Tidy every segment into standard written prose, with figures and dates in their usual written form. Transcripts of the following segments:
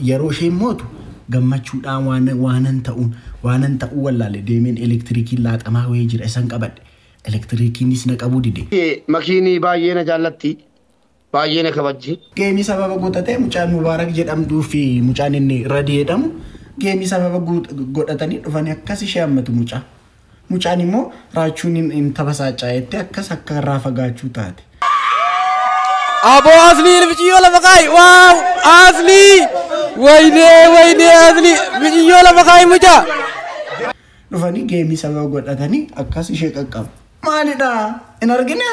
yeroo isheen mootu gammachuudhaan waanan ta'uu wallaale deemeen elektirikii laaxamaa wayii jira isan qabadhe elektirikiinis na qabuu dide. Makiinii baay'ee na jaallatti baay'ee na kabajji. Geemii sababa godhatee mucaan Mubaarak jedhamduu fi mucaan inni Radii jedhamu geemii sababa godhatanii dhufanii akkas ishee hammatu mucaa. Mucaan immoo raachuun hin taphasaacaa'etti akkas akka irraa fagaachuu taate. Abo asli bijiyo la makai wow asli wayne asli bijiyo la makai muja dhufanii geemii sababa godhatanii akkas ishee qaqqabu. Maalidha in argine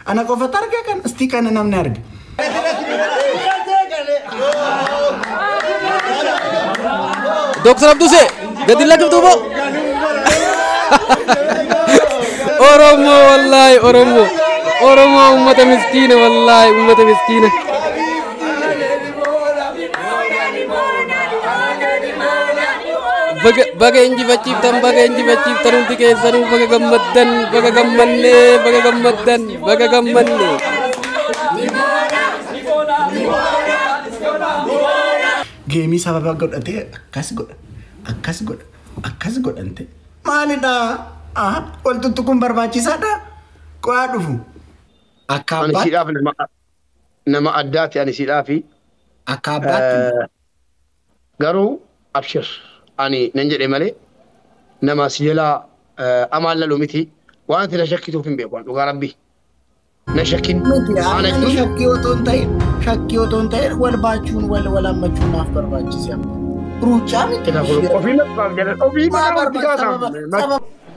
ana qofa targee kan isti kana namni arge. Dr. Abduse gadilla kibtubo Oromo wallahi Oromo ummata miskina wallahi ummata miskina. Baga injifachiftan hundi keessanuu baga gammaddan. Geemii sababa godhatee akkas godhante. Maalidha? Waltuttu kun barbaachisaadha. Qo'aa dhufu. Akka abbaatti. Nama addaati ani siidhaafi. Akka abbaatti. Garuu abshir ani nan jedhe malee nama sijalaa amaan lalu miti waan ati na shakkituuf hin beeku dhugaa rabbii. Na shakkin. Shakkii otoo hin ta'in wal baachuun wal hammachuun naaf barbaachise. Ruucaa miti.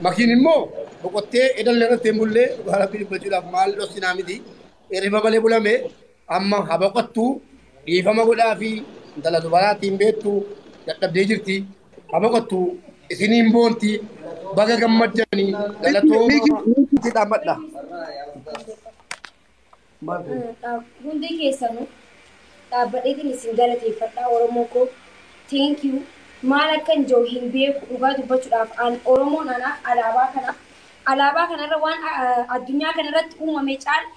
Makiin immoo boqottee edalle irratti mullee dhugaa rabbii dubbachuudhaaf maal dhoksinaa miti. Hirriba malee bulame amma haa boqottu dhiifama godhaa fi intala dubaraatiin beektu dadhabdee jirti. Haa boqottu isiniin boonti baga gammaddanii galatoo dhaabadha. Hundi keessanuu dhaabbadheetiin isin galateeffadhaa Oromoo koo thank you maal akka hin jiru hin beeku dhugaa dubbachuudhaaf Oromoon alaabaa kanarra waan addunyaa kanarratti uumame caala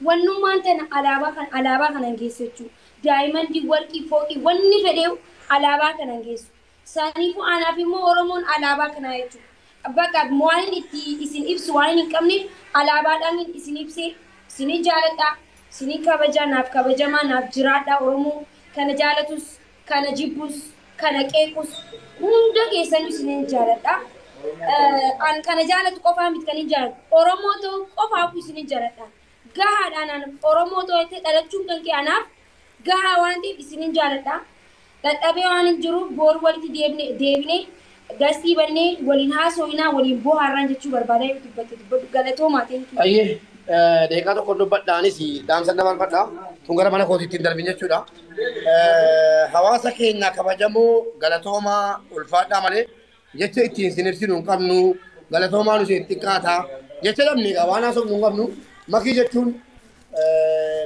wannummaan tana alaabaa kanan geessu jechuudha. Daa'imandii warqii fooqii wanni fedheewu alaabaa kanan geessu. Saniifuu anaaf immoo Oromoon alaabaa kanaa jechuudha. Bakka waan itti isin ibsu waan hin qabneef alaabaadhaan isin ibsee sini jaaladha sini kabaja naaf kabajamaa naaf jiraadha Oromoo kana jaalatus kana jibbus kana qeequs hunda keessanuu sinin jaaladha. An kana jaalatu qofaa miti kan hin jaalatu Oromoo ta'uu qofaaf sinin jaaladha. Gahaadhaan Oromoo ta'uu itti dhalachuun kan kee anaaf gahaa waan ta'eef sinin jaaladha. Dadhabee waan hin jiruuf boru walitti deebinee gastii bannee waliin haasofnaa waliin bohaarraan jechuu barbaadaa dubbatu galatoomaa ta'e. Deeqaa tokko dubbadhaanis dhaamsa dabarfadha. Kun gara mana kootiitti hin darbin jechuudha. Hawaasa keenya kabajamoo galatoomaa ulfaadhaa malee jecha ittiin sin ibsinu hin qabnu galatoomaa nu isheen xiqqaata jecha dhabne waan haasofnu hin qabnu makii jechuun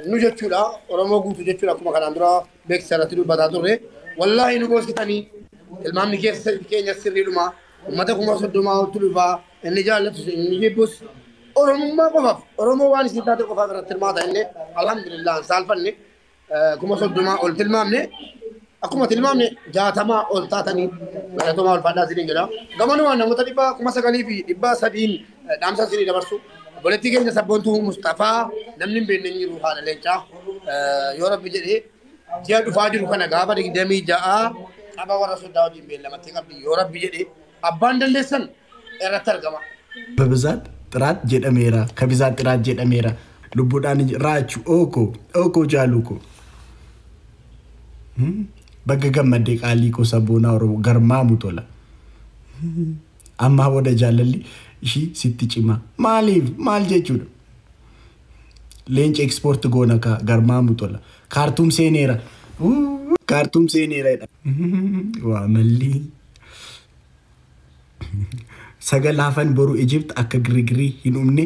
nu jechuudha. Oromoo guutuu jechuudha akkuma kanaan dura beeksisa irratti dubbataa turre. Wallaahi nu gooskitanii ilmaamni keenya sirriidhuma uummata kuma soddomaa oltu dhufaa inni jaallatu inni jibbus Oromummaa qofaaf Oromoo waan isin taate qofaaf irratti hirmaata inni alhamdulillah saalfanne kuma soddomaa ol tilmaamne akkuma tilmaamne 60 ol taatanii galatoomaa ulfaadhaa isiniin jedha. Gamanumaan namoota 9,300 dhaamsa isinii dabarsu. Obboleettii keenya sabboontuu Mustafaa namni hin beekne jiru haadha leencaa yoo rabbi jedhee ji'a dhufaa jiru kana gaafa 26 qaba warra sodaa wajjin beellamatti qabdi yoo rabbi jedhee abbaan dandeessan irratti argama. በብዛት ጥራት ጀደሜራ ከብዛት ጥራት ጀደሜራ ልቡዳን ራቹ ኦኮ ጃሉኮ በገገመደ ቃሊኮ ሰቦና ኦሮሞ ገርማ ሙቶላ አማ ወደ ጃለሊ እሺ ሲትጭማ ማል ጀቹ ሌንጭ ኤክስፖርት ጎነካ ገርማ ሙቶላ ካርቱም ሴኔራ ዋመሊ sagal hafan boru Egypt akka grigri hinumne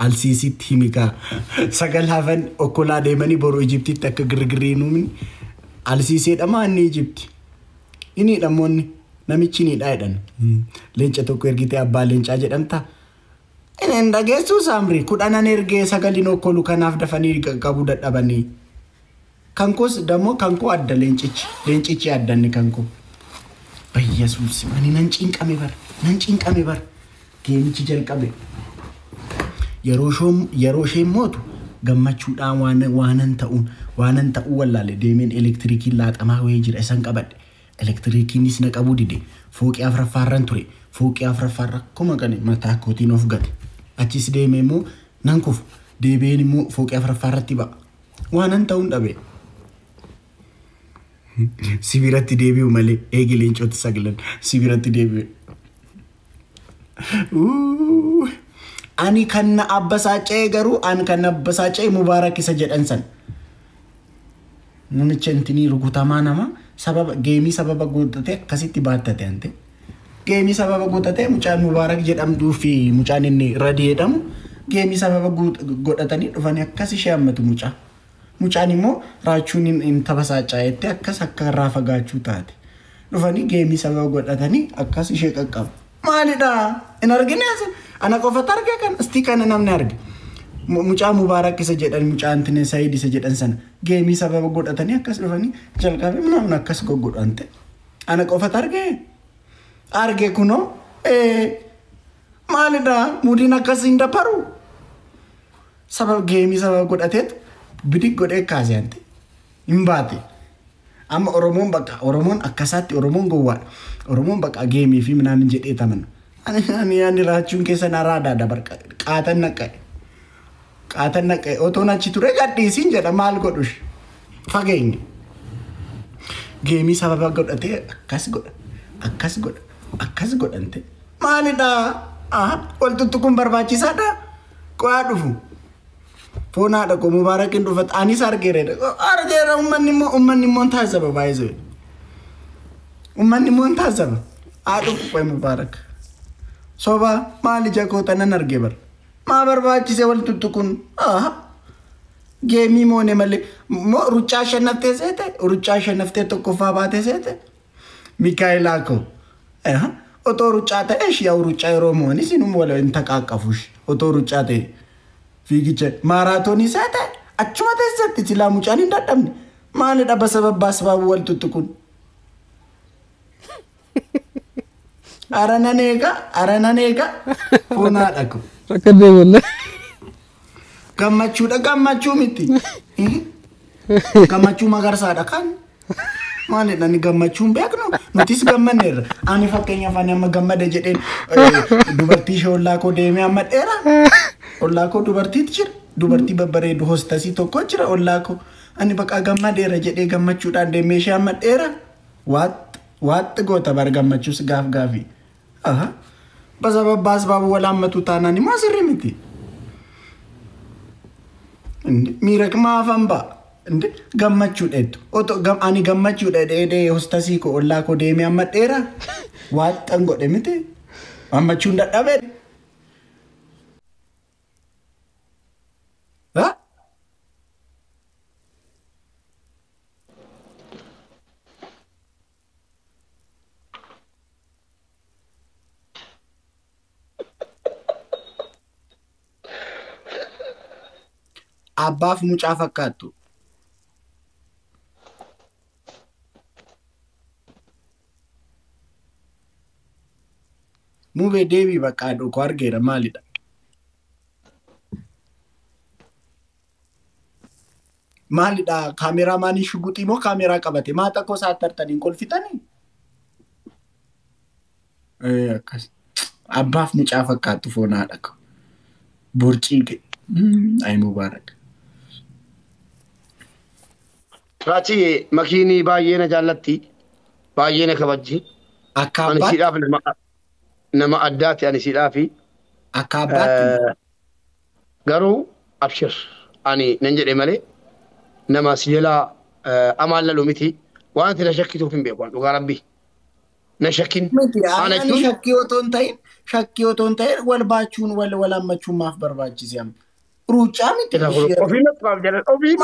alsisit himika sagal hafan okola deemani boru Egypt akka grigri hinumne alsisee dhama inni Egypt ini dhamonni namichi ni dhaadhan leenca tokko ergite abbaa leencaa jedhamta inni dhageessu samri kudhanan ergee sagalin okolu kanaaf dafanii qabu dadhabanii kankos damo kanko adda leencichi addanni kanko bayyesuus ani nan cinqame bar geemichi jalqabe yeroo shee mootu gammachuudhaan waanan ta'uu wallaale deemeen elektirikii laaxamaa wayii jira isan qabadhe elektrikiinis na qabuu dide fooqii afraffaarran ture fooqii afraffaarra kuma qane mataa kootiin of gate achis deemee immoo nan kufu deebiin immoo fooqii afraffaarratti ba'a waanan ta'uun dhabe sibiratti deebi'u malee eegileen cooti sagalan sibiratti deebi'u ani kan abbasaacee garuu an kan abbasaacee mubaarak isa jedhan san namicha intini rukutamaa nama sababa geemii sababa godhatee akkasitti baattate ante geemii sababa godhatee mucaan mubaarak jedhamduu fi mucaan inni radii jedhamu geemii sababa godhatanii dhufanii akkas ishee hammatu mucaan immoo raachuun hin tabasaacaayetti akkas akka irraa fagaachuu taate dhufanii geemii sababa godhatanii akkas ishee qaqqabu maalidha in argine ana qofatu arge kan sti kan namni arge mucaa mubaarak isa jedhan mucaan tine Said isa jedhan sana geemii sababa godhatanii akkas dhufanii jalqabe namni akkas godhante ana qofatu arge kuno maalidha mudiin akkas hin daparu sababa geemii sababa godhateet bidik godhee kaasante hin baate amma oromoon akkasaatti oromoon gowwaadha oromoon bakka geemii fi minaan jedhee taman ani raachuun keessa naraadhaa dabar qaatan naqe otoon achi ture gadhiisiin jedha maal godhush fageenya geemii sababa godhatee akkas godhante maalidha waltuttu kun barbaachisaadha qo'aa dhufu fonaadha ko mubaarakin dhufat anis argeera ummanni immoo taasaba baay'ee ummanni immoo taasaba dhufu qo'e mubaarak soba maali jakoota nan arge bar maa barbaachise waltuttu kun geemii moone malee ruccaa shannaftee tokkoffaa baatee seete Mikaayilaa ko otoo ruccaa ta'eesh yaa ruccaa yeroo mooni sinum wala hin taqaaqafush otoo ruccaa ta'e fiigicha maaraatoonii seete achuma teessatti silaa mucaan hin dadhabne maalidha basababbaas baabu waltuttu kun aranan eega fonaadha ko rakkadee bolle gammachuu miti gammachuu magarsaadha kan maalidha ni gammachuun beeknu nutis gammanneerra ani fakkeenyaaf ani amma gammade jedheen dubartii shoollaa koo deemee amma dheera ollaa koo dubartiitu jira dubartii babbareedu hostasii tokko jira ollaa koo ani bakka gammadeera jedhee gammachuudhaan deemee ishee amma dheera waatti goota bar gammachuus gaafii basababbaas baabu walaammatu taanaan immoo sirrii miti miirak maafan ba'a gammachuu dheetu ani gammachuu dheedhee hostasii ko ollaa ko deemee amma dheera waaxan godhe miti gammachuun dadhabe abbaaf mucaa fakkaattu mube deebii bakka dhoko argeera maalidha kaameraamaanii shuguxii moo kaameraa qabate maa takkoo saattartaniin kolfitanii akkas abbaaf mucaa fakkaattu foonaadha ko borcii ay mubaarak Raachi makiinii baay'ee na jaallatti baay'ee na kabajji akka ani abbaatti siidhaaf nama addaati ani siidhaafi akka abbaatti garuu abshir ani nan jedhe malee nama si jalaa amaallalu miti waan ati na shakkituuf hin beeku dhugaa rabbii na shakkin miti ana ani jechuun shakkii otoon ta'in wal baachuun wal ammachuun maaf barbaachise amma ruucaa miti ofii naqaaf jedhan ofii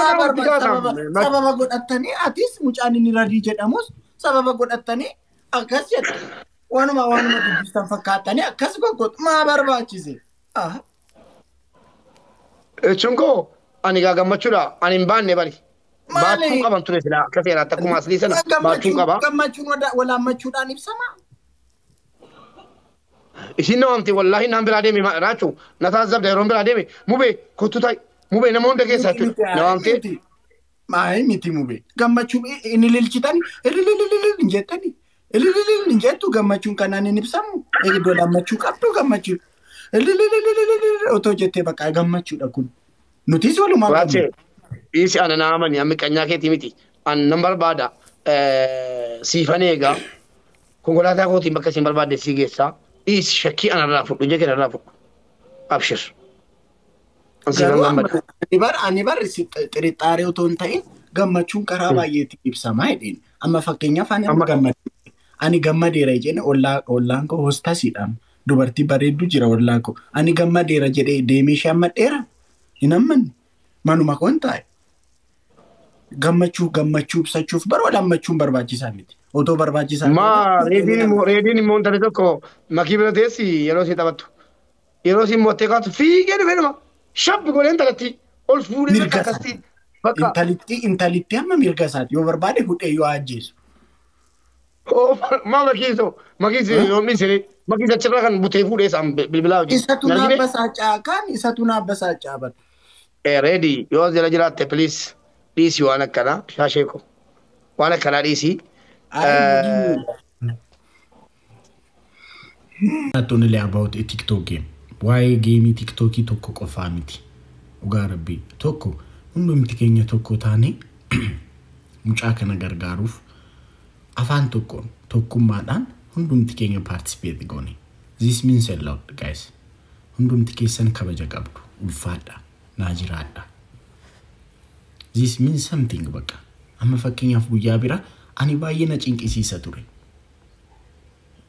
sababa godhattanii atis mucaan inni radii jedhamus sababa godhattanii akkas jedha waanuma dubbistan fakkaatanii akkas goggotu maa barbaachise jechuun koo ani gaa gammachuudha ani hin baanne bari baattuu qaban ture silaa akka seeraatti akkuma aslii sana baattuu qaba. Gammachuun walaammachuudhaan ibsama. Isin namamti wallaahi naan biraa deeme raachuu na taasisabda yeroo biraa deeme mubee kottu ta'i mubee nama hunda keessa jechuudha namamti. Maayi miti mubee gammachuu inni lilchitani ililililil jettani ililililil jettu gammachuun kanaan hin ibsamu eegdoo lammachuu qabdu gammachuu ililililil otoo jettee bakka gammachuudha kun nutis walumaa qabna. Isi ana naamani amma qanyaa keetii miti an nan barbaada siifan eegaa konkolaataa kootiin bakka isin barbaadde sii geessaa. Is shakkii anarraa fudhu jee kanarraa fudhu. Abshir. Ani bar xirixaaree otoo hin ta'in gammachuun karaa baay'eetti ibsamaa jedheen. Amma fakkeenyaaf ani gammadeera jedheen ollaan koo hoostasiidhaan dubartii bareeddu jira ollaan koo. Ani gammadeera jedhee deemee ishee ammadheera hin ammanne manuma koon taa'e. Gammachuu ibsachuuf bara walammachuun barbaachisaa miti. Otoo barbaachisaa. Reediin immoo intala tokko makii bira teessi yeroo si taphattu. Yeroo si mootee kaatu fiigee dhufe nama shabbi godhee intalatti ol fuudhee akkasii. Intalitti amma mirga isaati yoo barbaade hudhee yoo ajjeesu. Maa makiiso yoomni siree makiisa achirraa kan butee fuudhee isaan bilbilaa hojii. Isatu naabbasaa caakaan isatu naabbasaa caaban. Reedii yoo jala jiraatte please dhiisii waan akkanaa shaasheeko waan akkanaa dhiisii. Only about a TikTok game. Why game TikTok tokko qofaa miti. Dhugaa rabbii tokko hundumti keenya tokko taane mucaa kana gargaaruuf afaan tokkummaadhaan hundumti keenya participate goone. This means a lot guys. Hundumti keessan kabaja qabdu ulfaadha naa jiraadha. This means something bakka. Amma fakkeenyaaf guyyaa bira ani baay'ee na cinqisiisa ture.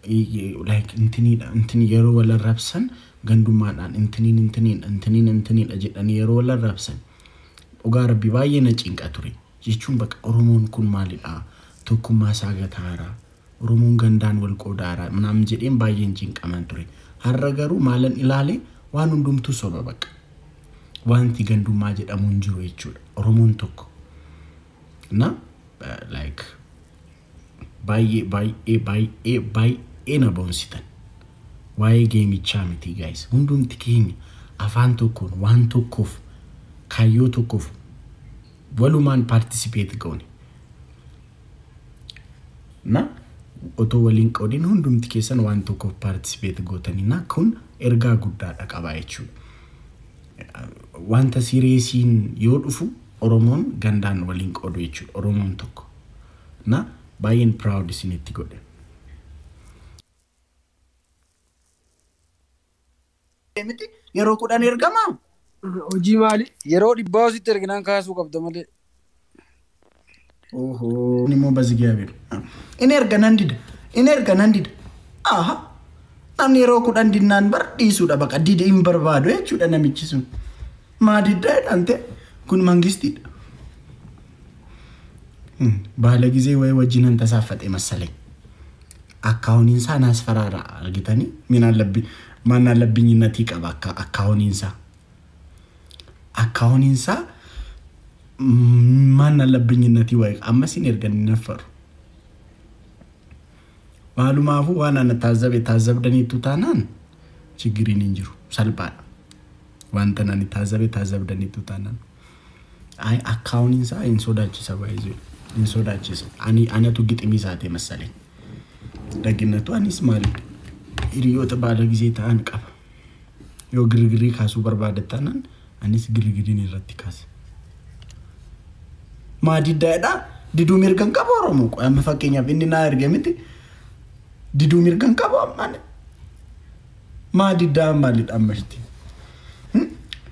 Like intini yeroo wala rabsan gandummaadhaan intiniin jedhanii yeroo wala rabsan dhugaa rabbi baay'ee na cinqa ture. Jechuun bakka Oromoon kun maalidha tokkummaa isaa gataara Oromoon gandaan wal qoodaara namni jedheen baay'een cinqaman ture. Har'a garuu maalan ilaale waan hundumtu soba bakka. Wanti gandummaa jedhamuun jiru jechuudha. Oromoon tokko. Na like baay'ee na boonsitan. Waa'ee geemichaa miti guys. Hundumti keenya afaan tokkoon waan tokkoof kaayyoo tokkoof walumaan participate goone. Na otoo waliin qoodin hundumti keessan waan tokkoof participate gootanii na kun ergaa guddaadha qaba jechuudha. Wanta sireesiin yoo dhufu Oromoon gandaan waliin qoodu jechuudha. Oromoon tokko. Na baay'een proud isinitti godhe. Yeroo kudhan ergamaa? Hojii maali? Yeroo dhibbaa ositti erginaan kaasuu qabda malee. Oho. Ni mo bazigia biru. In erga nan dida. Aha. Namni yeroo kudhan dinnaan bar dhiisuudha baqa dida hin barbaadu jechuudha namichi sun. Maa diddaa jedhamte kun mangistiidha. Baala gizee wayii wajjinan tasaafate masalee. Akkaawuniinsaa naas faraara argitanii manaan labbinyiinatii qaba akkaawuniinsaa. Akkaawuniinsaa manaan labbinyiinatii wayii ammas hin erganii naffaru. Maalumaafuu waan ana taazabdaniitu taanaan chigiriin hin jiru salphaadha. Wanta nani taazabdaniitu taanaan. Akkaawuniinsaa hin sodaachisa baay'ee. In sodaachisa. Anatu giximii isaate masalee. Daginatu anis maali? Hiriyoota baala gizee ta'an qaba. Yoo girgirii kaasuu barbaadattaanaan anis girgiriin irratti kaase. Maa diddaadha? Diduu mirgan qaba Oromoo. Amma fakkeenyaaf inni naa erge miti. Diduu mirgan qaba ammaan. Maa diddaa maalidha ammashti?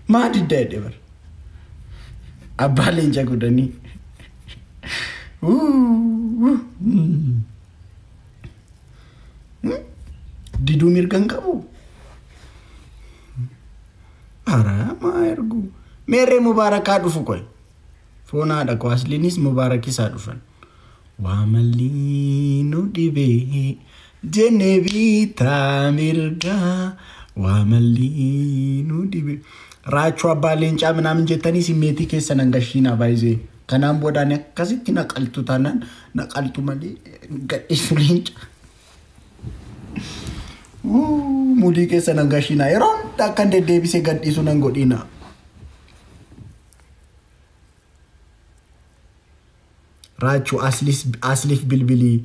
Maa diddaa jedhee bara? Abbaa leenca godhanii. Diduu mirgan qabu. Ara maa ergu. Meerree mubaarakaa dhufu koy. Foonaadha Waasliinis mubaarakisaa dhufan. Waamalli nu dhibee jennee bitaa mirgaa. Waamalli nu dhibee. Raachuu abbaa leencaa ምናምን jettanii simmeetii keessan hangashiinaa baay'ee Kanaan boodaan akkasitti naqaltu taanaan naqaltu malee gadhiisu leenca. Mudii keessa nan gashinaa yeroo akkan deddeebisee gadhiisu nan godhina. Raachu asliif bilbilii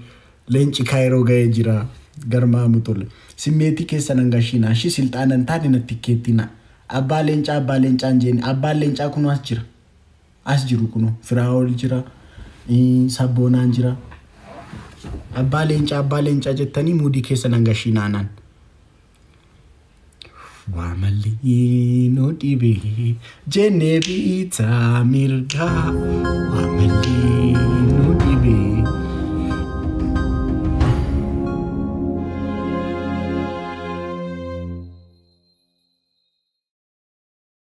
leenci kaayiroo ga'ee jira garmaa mutole. Simmeetii keessa nan gashinaa shi silxaanan taane natti keettina. Abbaa leencaan jeeni abbaan leencaa kun as jira. As jiru kun Firaa'ol jira. Sabboonaan jira. Abbaa leencaa jettanii mudii keessa nan gashinaanan. Wamalli no dhibe jenne bitaa mirgaa wamalli.